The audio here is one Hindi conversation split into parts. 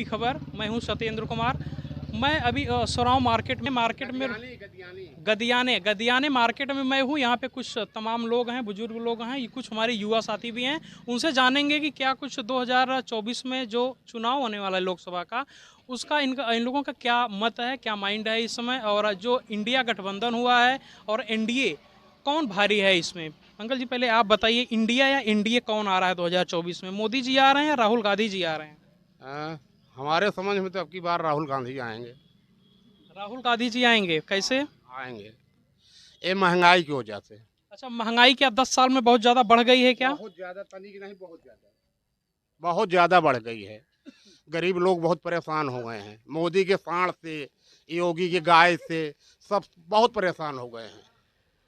यूपी खबर। मैं हूं सत्येंद्र कुमार। मैं अभी सोराव मार्केट में गदियाने मार्केट में मैं हूं। यहाँ पे कुछ तमाम लोग हैं, बुजुर्ग लोग हैं, कुछ हमारे युवा साथी भी हैं। उनसे जानेंगे कि क्या कुछ 2024 में जो चुनाव होने वाला है लोकसभा का, उसका इन लोगों का क्या मत है, क्या माइंड है इस समय, और जो इंडिया गठबंधन हुआ है और एनडीए, कौन भारी है इसमें। अंकल जी, पहले आप बताइए, इंडिया या एनडीए कौन आ रहा है 2024 में? मोदी जी आ रहे हैं या राहुल गांधी जी आ रहे हैं? हमारे समझ में तो अब की बार राहुल गांधी आएंगे। राहुल गांधी जी आएंगे, कैसे? आएंगे ये महंगाई की वजह से। अच्छा, महंगाई क्या 10 साल में बहुत ज़्यादा बढ़ गई है क्या? बहुत ज़्यादा, तनिक नहीं, बहुत ज़्यादा बढ़ गई है। गरीब लोग बहुत परेशान हो गए हैं। मोदी के साढ़ से, योगी के गाय से, सब बहुत परेशान हो गए हैं।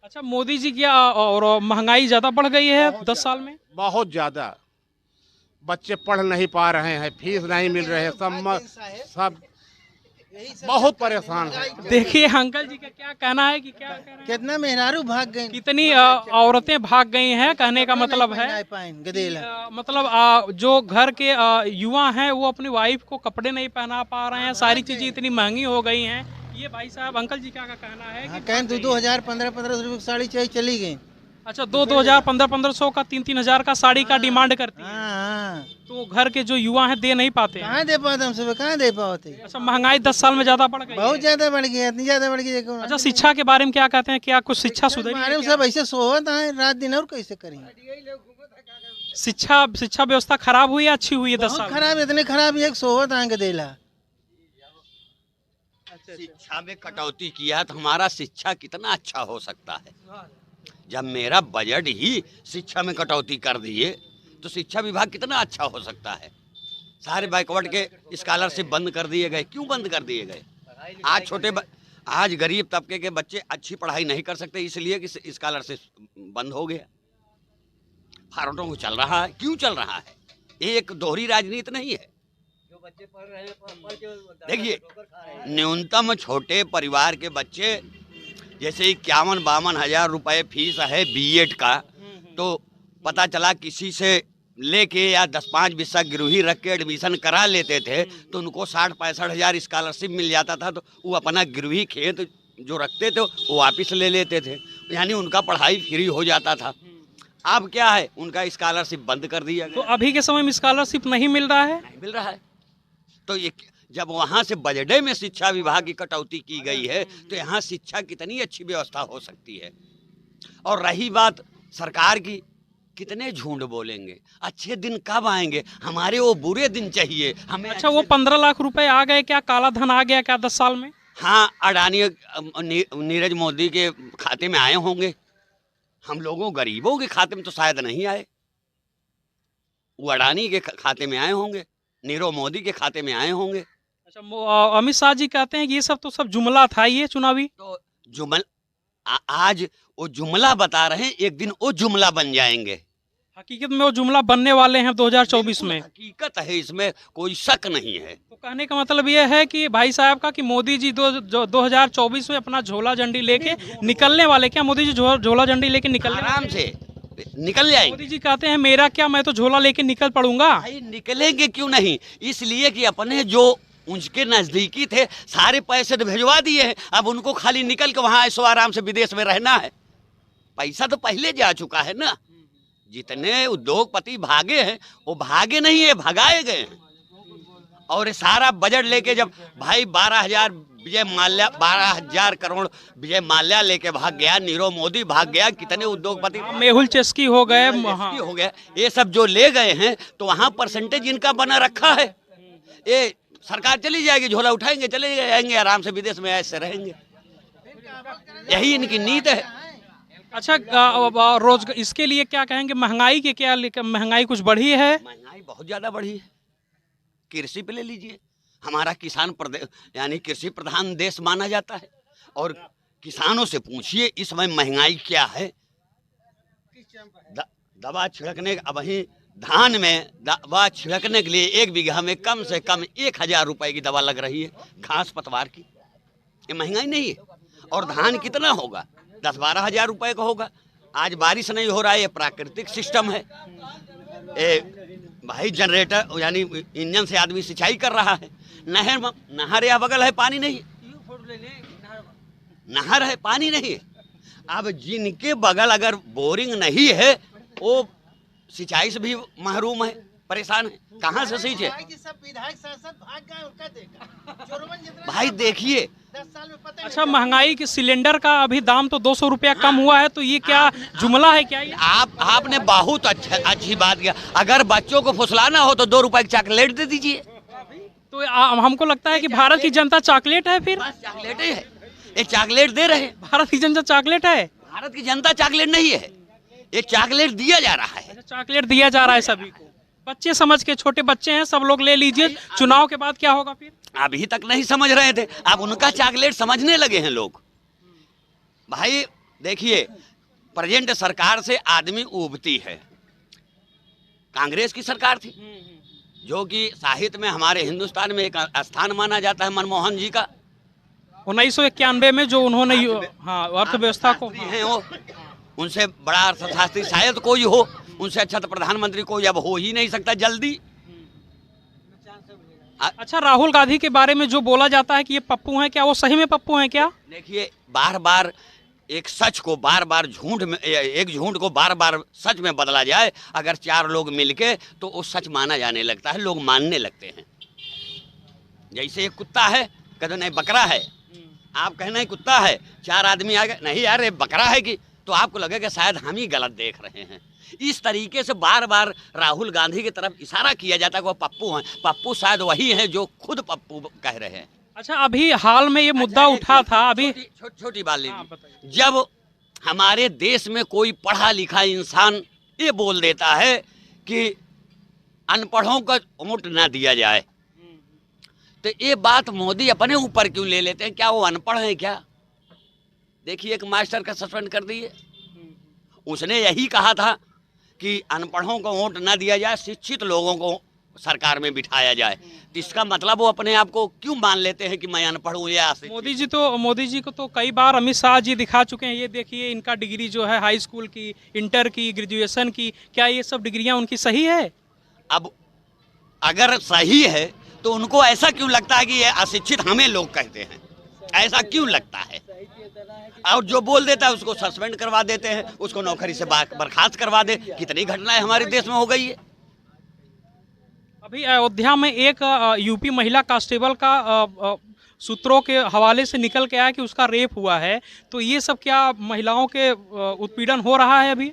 अच्छा, मोदी जी क्या, और महंगाई ज़्यादा बढ़ गई है 10 साल में? बहुत ज़्यादा। बच्चे पढ़ नहीं पा रहे हैं, फीस नहीं मिल रहे हैं, सब बहुत परेशान है। देखिए अंकल जी का क्या कहना है, कि क्या कह रहे हैं? कितना मेहरारू भाग गए, कितनी औरतें भाग गई हैं, कहने का मतलब है गदेला। मतलब जो घर के युवा हैं वो अपनी वाइफ को कपड़े नहीं पहना पा रहे हैं। सारी चीजें इतनी महंगी हो गई हैं। ये भाई साहब, अंकल जी क्या का कहना है कि कहें तो 2015-1500 रुपये की साड़ी चाहिए, चली गई। अच्छा, 2015-1500 का, 3-3 हज़ार का साड़ी का डिमांड करती है। हाँ, तो घर के जो युवा हैं दे नहीं पाते हैं। कहाँ दे पाते हम सब, कहाँ दे पाते। अच्छा, महंगाई 10 साल में ज्यादा बढ़ गई बहुत है। ज्यादा बढ़ गई, इतनी ज्यादा बढ़ गई। अच्छा, शिक्षा के बारे में क्या कहते हैं? क्या कुछ शिक्षा सुधरी है हमारे क्या? सब ऐसे सोवत है रात दिन, और कैसे करेंगे। शिक्षा व्यवस्था खराब हुई या अच्छी हुई है 10 बहुत साल में? खराब, इतने खराब है कि सोवत है गदेला। शिक्षा में कटौती किया तो हमारा शिक्षा कितना अच्छा हो सकता है। जब मेरा बजट ही शिक्षा में कटौती कर दिए तो शिक्षा विभाग कितना अच्छा हो सकता है। सारे बैकवर्ड के स्कॉलरशिप बंद कर दिए गए। क्यों बंद कर दिए गए? आज गरीब तबके के बच्चे अच्छी पढ़ाई नहीं कर सकते, इसलिए कि स्कॉलरशिप बंद हो गया। फार्मों को चल रहा है। क्यों चल रहा है? एक दोहरी राजनीति नहीं है। देखिए, न्यूनतम छोटे परिवार के बच्चे, जैसे 51-52 हज़ार रुपए फीस है बीएड का, तो पता चला किसी से लेके या 10-5 बिस्सा गिरवी रख के एडमिशन करा लेते थे तो उनको 60-65 हज़ार स्कॉलरशिप मिल जाता था। तो वो अपना गिरवी खेत जो रखते थे वो वापस ले लेते थे, यानी उनका पढ़ाई फ्री हो जाता था। अब क्या है, उनका स्कॉलरशिप बंद कर दिया गया। तो अभी के समय में स्कॉलरशिप नहीं मिल रहा है। नहीं मिल रहा है। तो ये जब वहाँ से बजटे में शिक्षा विभाग की कटौती की गई है तो यहाँ शिक्षा कितनी अच्छी व्यवस्था हो सकती है। और रही बात सरकार की, कितने झूठ बोलेंगे, अच्छे दिन कब आएंगे? हमारे वो बुरे दिन चाहिए हमें। अच्छा, वो 15 लाख रुपए आ गए क्या? काला धन आ गया क्या 10 साल में? हाँ, अडानी नीरज मोदी के खाते में आए होंगे। हम लोगों गरीबों के खाते में तो शायद नहीं आए। वो अडानी के खाते में आए होंगे, नीरव मोदी के खाते में आए होंगे। अच्छा, अमित शाह जी कहते हैं कि ये सब तो सब जुमला था, ये चुनावी। तो आज वो जुमला बता रहे हैं, एक दिन वो जुमला बन जाएंगे। हकीकत में वो जुमला बनने वाले हैं 2024 में। हकीकत है, इसमें कोई शक नहीं है। तो कहने का मतलब ये है कि भाई साहब का, कि मोदी जी 2024 में अपना झोला झंडी लेके निकलने वाले। क्या मोदी जी झोला झंडी लेके निकलने? आराम से निकल जाएंगे। मोदी जी कहते हैं मेरा क्या, मैं तो झोला लेके निकल पड़ूंगा। भाई निकलेंगे क्यों नहीं? इसलिए कि अपने जो उनके नजदीकी थे सारे पैसे तो भिजवा दिए हैं। अब उनको खाली निकल के वहां ऐसो आराम से विदेश में रहना है। पैसा तो पहले जा चुका है ना। जितने उद्योगपति भागे हैं वो भागे नहीं है, भगाए गए हैं। और ये सारा बजट लेके जब भाई 12,000 करोड़ विजय माल्या लेके भाग गया, नीरव मोदी भाग गया, कितने उद्योगपति, मेहुल चेस्की हो गए, हो गया, ये सब जो ले गए हैं तो वहाँ परसेंटेज इनका बना रखा है। ये सरकार चली जाएगी, झोला उठाएंगे, चले जाएंगे, आराम से विदेश में ऐसे रहेंगे। यही इनकी नीति है। अच्छा, रोजगार, इसके लिए क्या कहेंगे? महंगाई के क्या, महंगाई कुछ बढ़ी है? महंगाई बहुत ज्यादा बढ़ी है। कृषि पे ले लीजिए, हमारा किसान प्रदेश यानी कृषि प्रधान देश माना जाता है। और किसानों से पूछिए इस समय महंगाई क्या है। दवा छिड़कने, अब वही धान में दवा छिड़कने के लिए 1 बीघा में कम से कम 1,000 रुपए की दवा लग रही है, घास पतवार की। ये महंगाई नहीं है? और धान कितना होगा? 10-12 हज़ार रुपए का होगा। आज बारिश नहीं हो रहा है, ये प्राकृतिक सिस्टम है। भाई जनरेटर यानी इंजन से आदमी सिंचाई कर रहा है। नहर या बगल है, पानी नहीं है। नहर है, पानी नहीं है। अब जिनके बगल अगर बोरिंग नहीं है वो सिंचाई से भी महरूम है, परेशान है, कहाँ से सींचे? भाई देखिए, 10 साल में पता अच्छा, महंगाई के सिलेंडर का अभी दाम तो 200 रुपया कम हुआ है, तो ये क्या जुमला है क्या ये? आपने बहुत अच्छी बात किया। अगर बच्चों को फुसलाना हो तो 2 रुपए की चॉकलेट दे दीजिए। तो हमको लगता है कि भारत की जनता चॉकलेट है फिर। बस चॉकलेट ही है, ये चॉकलेट दे रहे हैं। भारत की जनता चॉकलेट है? भारत की जनता चॉकलेट नहीं है, ये चॉकलेट दिया जा रहा है। अच्छा, चॉकलेट दिया जा रहा है सभी को, बच्चे समझ के, छोटे बच्चे हैं सब लोग ले लीजिए। चुनाव के बाद क्या होगा फिर? अभी तक नहीं समझ रहे थे, अब उनका चॉकलेट समझने लगे हैं लोग। भाई देखिए, प्रेजेंट सरकार से आदमी उबती है। कांग्रेस की सरकार थी जो कि साहित्य में हमारे हिंदुस्तान में एक स्थान माना जाता है, मनमोहन जी का। 1991 में जो उन्होंने हाँ अर्थव्यवस्था को हैं वो, उनसे बड़ा अर्थशास्त्री शायद कोई हो, उनसे अच्छा तो प्रधानमंत्री कोई अब हो ही नहीं सकता जल्दी। अच्छा, राहुल गांधी के बारे में जो बोला जाता है कि ये पप्पू हैं, क्या वो सही में पप्पू हैं क्या? देखिए, बार बार एक सच को बार बार झूठ में, एक झूठ को बार बार सच में बदला जाए, अगर 4 लोग मिलके तो वो सच माना जाने लगता है, लोग मानने लगते हैं। जैसे एक कुत्ता है, कहते नहीं बकरा है, आप कहना है कुत्ता है, 4 आदमी आ गए, नहीं यार ये बकरा है, कि तो आपको लगेगा शायद हम ही गलत देख रहे हैं। इस तरीके से बार बार राहुल गांधी की तरफ इशारा किया जाता है कि वो पप्पू हैं। पप्पू शायद वही हैं जो खुद पप्पू कह रहे हैं। अच्छा, अभी हाल में ये मुद्दा उठा था, अभी छोटी बात हाँ, लीजिए, जब हमारे देश में कोई पढ़ा लिखा इंसान ये बोल देता है कि अनपढ़ों का वोट ना दिया जाए, तो ये बात मोदी अपने ऊपर क्यों ले लेते हैं? क्या वो अनपढ़ हैं क्या? देखिए, एक मास्टर का सस्पेंड कर दिए, उसने यही कहा था कि अनपढ़ों को वोट ना दिया जाए, शिक्षित लोगों को सरकार में बिठाया जाए। तो इसका मतलब वो अपने आप को क्यों मान लेते हैं कि मैं अनपढ़ हूँ या अशिक्षित? मोदी जी को तो कई बार अमित शाह जी दिखा चुके हैं। ये देखिए, इनका डिग्री जो है हाई स्कूल की, इंटर की, ग्रेजुएशन की, क्या ये सब डिग्रियां उनकी सही है? अब अगर सही है तो उनको ऐसा क्यों लगता है कि ये अशिक्षित हमें लोग कहते हैं? ऐसा क्यों लगता है? और जो बोल देता है उसको सस्पेंड करवा देते हैं, उसको नौकरी से बर्खास्त करवा दे। कितनी घटनाएं हमारे देश में हो गई है। अभी अयोध्या में एक यूपी महिला कांस्टेबल का सूत्रों के हवाले से निकल के आया कि उसका रेप हुआ है। तो ये सब क्या महिलाओं के उत्पीड़न हो रहा है? अभी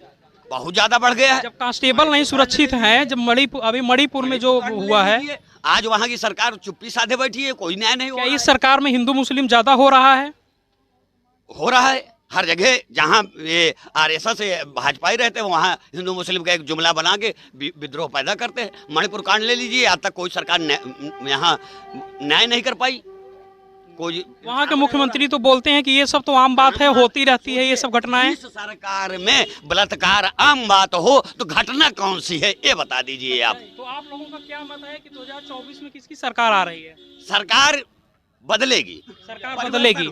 बहुत ज्यादा बढ़ गया है। जब कांस्टेबल नहीं सुरक्षित हैं, जब मणिपुर में जो हुआ है, आज वहाँ की सरकार चुप्पी साधे बैठी है, कोई न्याय नहीं हो क्या रहा इस सरकार में हिंदू मुस्लिम ज्यादा हो रहा है? हो रहा है। हर जगह जहाँ ये आरएसएस से भाजपा ही रहते हैं, वहाँ हिंदू मुस्लिम का एक जुमला बना के विद्रोह पैदा करते हैं। मणिपुर कांड ले लीजिए, आज तक कोई सरकार यहाँ न्याय नहीं कर पाई। कोई वहाँ के मुख्यमंत्री तो बोलते हैं कि ये सब तो आम बात है, होती रहती है ये सब घटनाएं। इस सरकार में बलात्कार आम बात हो तो घटना कौन सी है, ये बता दीजिए आप। तो आप लोगों का क्या मत है कि 2024 में किसकी सरकार आ रही है? सरकार बदलेगी, सरकार बदलेगी,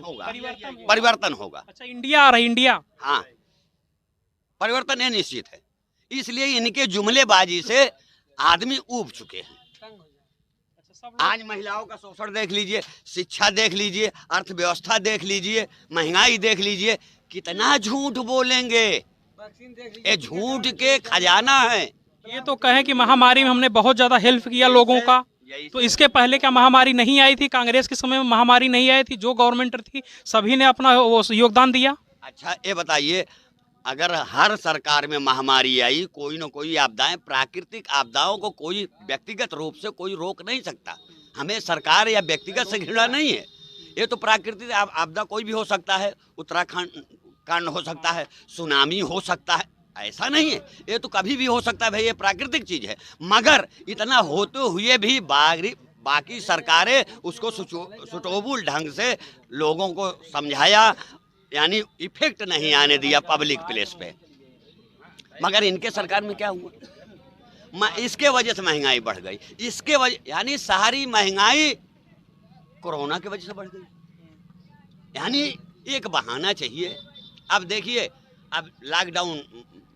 परिवर्तन होगा। अच्छा, इंडिया आ रही, इंडिया, हाँ, परिवर्तन है निश्चित है। इसलिए इनके जुमलेबाजी से आदमी ऊब चुके हैं। आज महिलाओं का शोषण देख लीजिए, शिक्षा देख लीजिए, अर्थव्यवस्था देख लीजिए, महंगाई देख लीजिए, कितना झूठ बोलेंगे। ये झूठ के खजाना है। ये तो कहें कि महामारी में हमने बहुत ज्यादा हेल्प किया लोगों का, तो इसके पहले क्या महामारी नहीं आई थी? कांग्रेस के समय में महामारी नहीं आई थी? जो गवर्नमेंट थी सभी ने अपना योगदान दिया। अच्छा, ये बताइए, अगर हर सरकार में महामारी आई, कोई न कोई आपदाएं, प्राकृतिक आपदाओं को कोई व्यक्तिगत रूप से कोई रोक नहीं सकता। हमें सरकार या व्यक्तिगत से घृणा नहीं है। ये तो प्राकृतिक आपदा कोई भी हो सकता है, उत्तराखंड कांड हो सकता है, सुनामी हो सकता है, ऐसा नहीं है। ये तो कभी भी हो सकता है भाई, ये प्राकृतिक चीज है। मगर इतना होते हुए भी बाकी सरकारें उसको सुटोबुल ढंग से लोगों को समझाया, यानी इफेक्ट नहीं आने दिया पब्लिक प्लेस पे। मगर इनके सरकार में क्या हुआ? इसके वजह से महंगाई बढ़ गई। इसके वजह यानी सारी महंगाई कोरोना की वजह से बढ़ गई। यानी एक बहाना चाहिए। अब देखिए, अब लॉकडाउन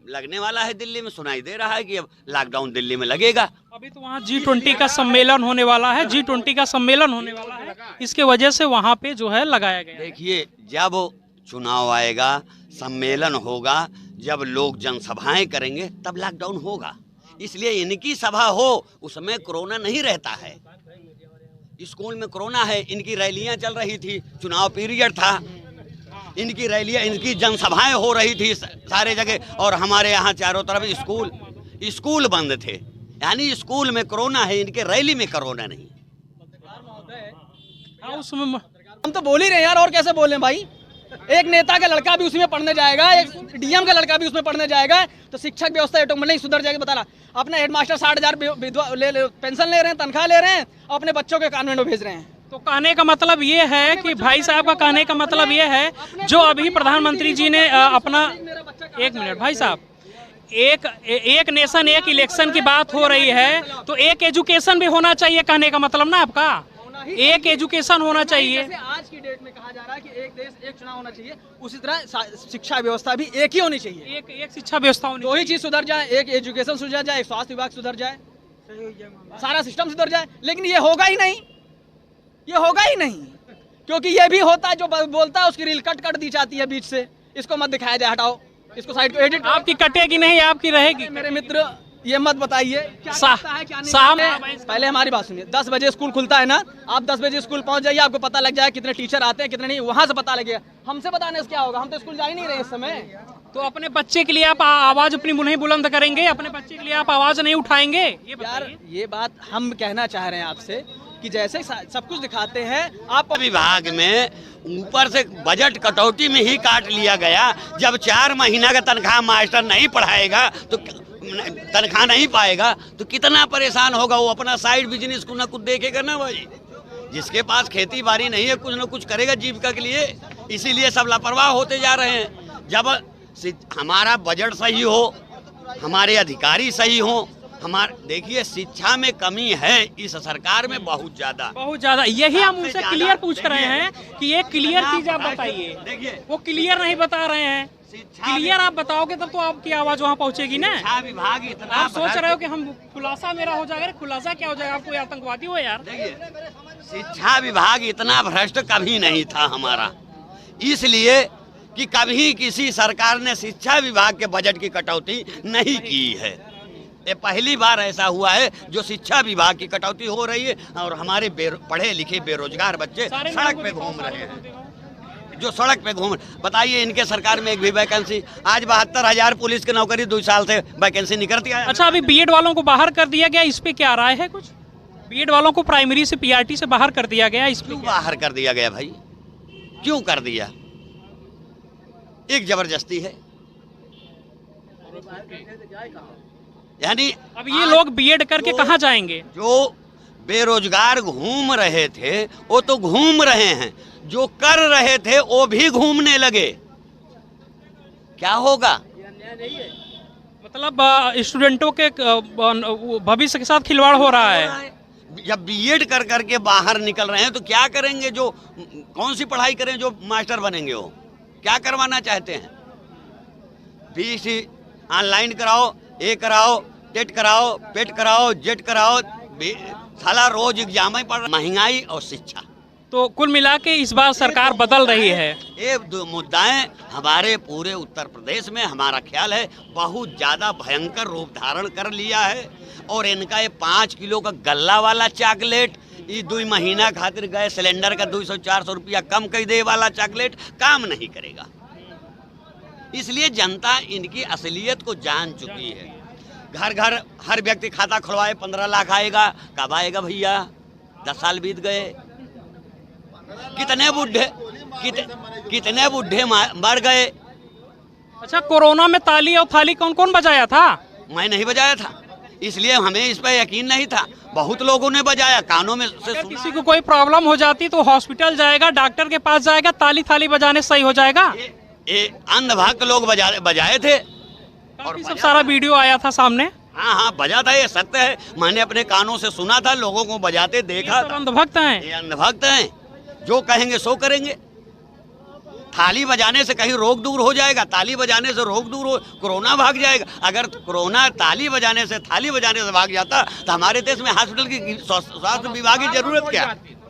लगने वाला है दिल्ली में, सुनाई दे रहा है कि अब लॉकडाउन दिल्ली में लगेगा। अभी तो वहाँ G20 का सम्मेलन होने वाला है, G20 का सम्मेलन होने वाला है, इसके वजह से वहाँ पे जो है लगाया गया है। देखिए, जब चुनाव आएगा, सम्मेलन होगा, जब लोग जनसभाएं करेंगे तब लॉकडाउन होगा। इसलिए इनकी सभा हो उसमें कोरोना नहीं रहता है। स्कूल में कोरोना है, इनकी रैलियां चल रही थी, चुनाव पीरियड था, इनकी रैलियां, इनकी जनसभाएं हो रही थी सारे जगह, और हमारे यहाँ चारों तरफ स्कूल बंद थे। यानी स्कूल में कोरोना है, इनके रैली में कोरोना नहीं। हाँ, उसमें हम तो बोल ही रहे यार, और कैसे बोले भाई। एक नेता का लड़का भी उसमें पढ़ने जाएगा, एक डीएम का लड़का भी उसमें पढ़ने जाएगा, तो शिक्षक व्यवस्था ऑटोमेटिक नहीं सुधर जाएगी। बताना, अपना हेडमास्टर 60,000 पेंशन ले रहे हैं, तनख्वाह ले रहे हैं, अपने बच्चों के कॉन्वेंट में भेज रहे हैं। तो कहने का मतलब ये है कि भाई साहब का कहने का मतलब ये है, जो अभी प्रधानमंत्री जी ने अपना, एक मिनट भाई साहब, एक नेशन एक इलेक्शन की बात हो रही है, तो एक एजुकेशन भी होना चाहिए, कहने का मतलब ना आपका, एक एजुकेशन होना चाहिए। जैसे आज की डेट में कहा जा रहा है कि एक देश एक चुनाव होना चाहिए, उसी तरह शिक्षा व्यवस्था भी एक ही होनी चाहिए। एक शिक्षा व्यवस्था होनी दो ही चीज सुधर जाए, एक एजुकेशन सुधर जाए, एक स्वास्थ्य विभाग सुधर जाए, सारा सिस्टम सुधर जाए। लेकिन ये होगा ही नहीं, ये होगा ही नहीं, क्योंकि ये भी होता है जो बोलता है उसकी रील कट दी जाती है बीच से, इसको मत दिखाया जाए, हटाओ इसको, साइड को एडिट। आपकी कटेगी नहीं, आपकी रहेगी। मेरे मित्र ये मत बताइए क्या करता है, क्या नहीं शाम करता है। पहले हमारी बात सुनिए, 10 बजे स्कूल खुलता है ना, आप 10 बजे स्कूल पहुंच जाइए, आपको पता लग जाए कितने टीचर आते हैं कितने नहीं, वहां से पता लगेगा। हमसे बताने से क्या होगा, हम तो स्कूल जा ही नहीं रहे इस समय। तो अपने बच्चे के लिए आप आवाज अपनी नहीं बुलंद करेंगे, अपने बच्चे के लिए आप आवाज नहीं उठाएंगे? यार ये बात हम कहना चाह रहे हैं आपसे कि जैसे सब कुछ दिखाते हैं आप। विभाग में ऊपर से बजट कटौती में ही काट लिया गया। जब 4 महीना का तनख्वाह मास्टर नहीं पढ़ाएगा तो तनख्वाह नहीं पाएगा तो कितना परेशान होगा वो। अपना साइड बिजनेस को ना कुछ देखेगा ना भाई। जिसके पास खेती बाड़ी नहीं है कुछ ना कुछ करेगा जीविका के लिए। इसीलिए सब लापरवाह होते जा रहे हैं। जब हमारा बजट सही हो, हमारे अधिकारी सही हो, हमारे देखिए शिक्षा में कमी है इस सरकार में बहुत ज्यादा। यही हम उनसे क्लियर पूछ रहे हैं कि एक क्लियर चीज आप बताइए। देखिए वो क्लियर नहीं बता रहे हैं। क्लियर आप बताओगे तब तो आपकी आवाज वहाँ पहुँचेगी ना। शिक्षा विभाग इतना आप सोच रहे हो कि हम खुलासा मेरा हो जाएगा, खुलासा क्या हो जाएगा? आप कोई आतंकवादी हो यार? देखिए शिक्षा विभाग इतना भ्रष्ट कभी नहीं था हमारा, इसलिए कि कभी किसी सरकार ने शिक्षा विभाग के बजट की कटौती नहीं की है। ये पहली बार ऐसा हुआ है जो शिक्षा विभाग की कटौती हो रही है और हमारे पढ़े लिखे बेरोजगार बच्चे सड़क पे घूम रहे हैं। जो सड़क पे घूम, बताइए इनके सरकार में एक भी वैकेंसी, आज 72,000 पुलिस की नौकरी 2 साल से वैकेंसी निकलती है। अच्छा, अभी बीएड वालों को बाहर कर दिया गया, इस पे क्या राय है? कुछ बीएड वालों को प्राइमरी से पीआरटी से बाहर कर दिया गया, इस पे क्यों बाहर कर दिया गया भाई? क्यों कर दिया? एक जबरदस्ती है। यानी अब ये लोग बीएड करके कहाँ जाएंगे? जो बेरोजगार घूम रहे थे वो तो घूम रहे हैं, जो कर रहे थे वो भी घूमने लगे। क्या होगा? मतलब स्टूडेंटों के भविष्य के साथ खिलवाड़ हो रहा है। जब बीएड कर करके बाहर निकल रहे हैं तो क्या करेंगे? जो कौन सी पढ़ाई करें जो मास्टर बनेंगे? वो क्या करवाना चाहते हैं? बीसी ऑनलाइन कराओ, ए कराओ, टेट कराओ, पेट कराओ, जेट कराओ, साला रोज एग्जाम ही पढ़। महंगाई और शिक्षा, तो कुल मिला के इस बार सरकार बदल रही है। ये दो मुद्दाएं हमारे पूरे उत्तर प्रदेश में हमारा ख्याल है बहुत ज्यादा भयंकर रूप धारण कर लिया है। और इनका ये 5 किलो का गल्ला वाला चॉकलेट, ये 2 महीना खातिर गैस सिलेंडर का 200-400 रुपया कम कर दे वाला चॉकलेट काम नहीं करेगा। इसलिए जनता इनकी असलियत को जान चुकी है। घर घर हर व्यक्ति खाता खुलवाए 15 लाख आएगा। कब आएगा भैया? 10 साल बीत गए। कितने बुढ़े मर गए। अच्छा, कोरोना में ताली और थाली कौन कौन बजाया था? मैं नहीं बजाया था, इसलिए हमें इस पर यकीन नहीं था। बहुत लोगों ने बजाया, कानों में से सुना। किसी को कोई प्रॉब्लम हो जाती तो हॉस्पिटल जाएगा, डॉक्टर के पास जाएगा, ताली थाली बजाने सही हो जाएगा। ये अंधभक्त लोग बजाए थे और सब सारा वीडियो आया था सामने। हाँ बजा था, ये सत्य है। मैंने अपने कानों से सुना था, लोगों को बजाते देखा। अंधभक्त हैं, ये अंधभक्त हैं, जो कहेंगे सो करेंगे। थाली बजाने से कहीं रोग दूर हो जाएगा, ताली बजाने से रोग दूर हो, कोरोना भाग जाएगा। अगर कोरोना ताली बजाने से, थाली बजाने से भाग जाता तो हमारे देश में हॉस्पिटल की, स्वास्थ्य विभाग की जरूरत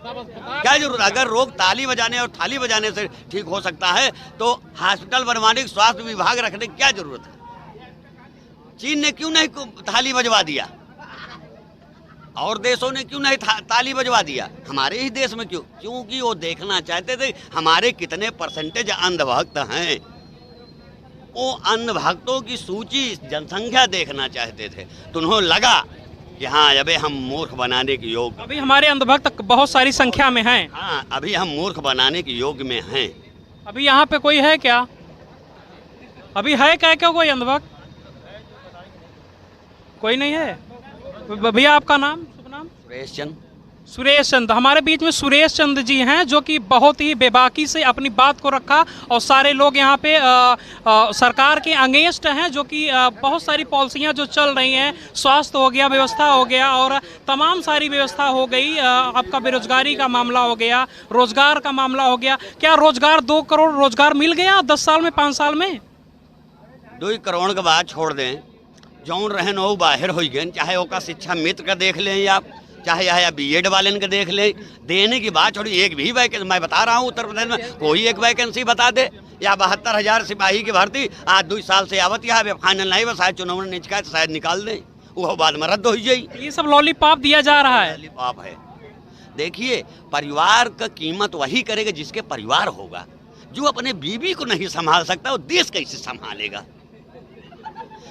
क्या जरूरत? अगर रोग ताली बजाने और थाली बजाने से ठीक हो सकता है तो हॉस्पिटल बनवाने की, स्वास्थ्य विभाग रखने की क्या जरूरत है? चीन ने क्यों नहीं थाली बजवा दिया? और देशों ने क्यों नहीं ताली बजवा दिया? हमारे ही देश में क्यों? क्योंकि वो देखना चाहते थे हमारे कितने परसेंटेज अंधभक्त हैं। वो अंधभक्तों की सूची, जनसंख्या देखना चाहते थे, तो उन्हें लगा कि हाँ अबे हम मूर्ख बनाने के योग्य, अभी हमारे अंधभक्त बहुत सारी संख्या में हैं। हाँ अभी हम मूर्ख बनाने के योग्य में हैं। अभी यहाँ पे कोई है क्या? अभी है क्या कोई अंधभक्त? कोई नहीं है। भैया आपका नाम, शुभ नाम? सुरेश चंद। सुरेश चंद, हमारे बीच में सुरेश चंद जी हैं जो कि बहुत ही बेबाकी से अपनी बात को रखा और सारे लोग यहाँ पे सरकार के अगेंस्ट हैं, जो कि बहुत सारी पॉलिसियाँ जो चल रही हैं, स्वास्थ्य हो गया, व्यवस्था हो गया और तमाम सारी व्यवस्था हो गई। आपका बेरोजगारी का मामला हो गया, रोजगार का मामला हो गया। क्या रोजगार 2 करोड़ रोजगार मिल गया 10 साल में, 5 साल में? 2 करोड़ के बाद छोड़ दें, जौन रहन वो बाहर हो गए, चाहे ओका शिक्षा मित्र का देख लें या चाहे या बीएड वाले का देख लें। देने की बात छोड़ी, एक भी वैकेंसी, मैं बता रहा हूँ उत्तर प्रदेश में कोई एक वैकेंसी बता दे, या 72,000 सिपाही की भर्ती आज 2 साल से आवत यहाँ फाइनल नहीं, बस शायद चुनाव ने तो शायद निकाल दें, वो बाद में रद्द हो जाए। ये सब लॉलीपॉप दिया जा रहा है। लॉलीपॉप है। देखिए, परिवार का कीमत वही करेगा जिसके परिवार होगा। जो अपने बीवी को नहीं संभाल सकता वो देश कैसे संभालेगा?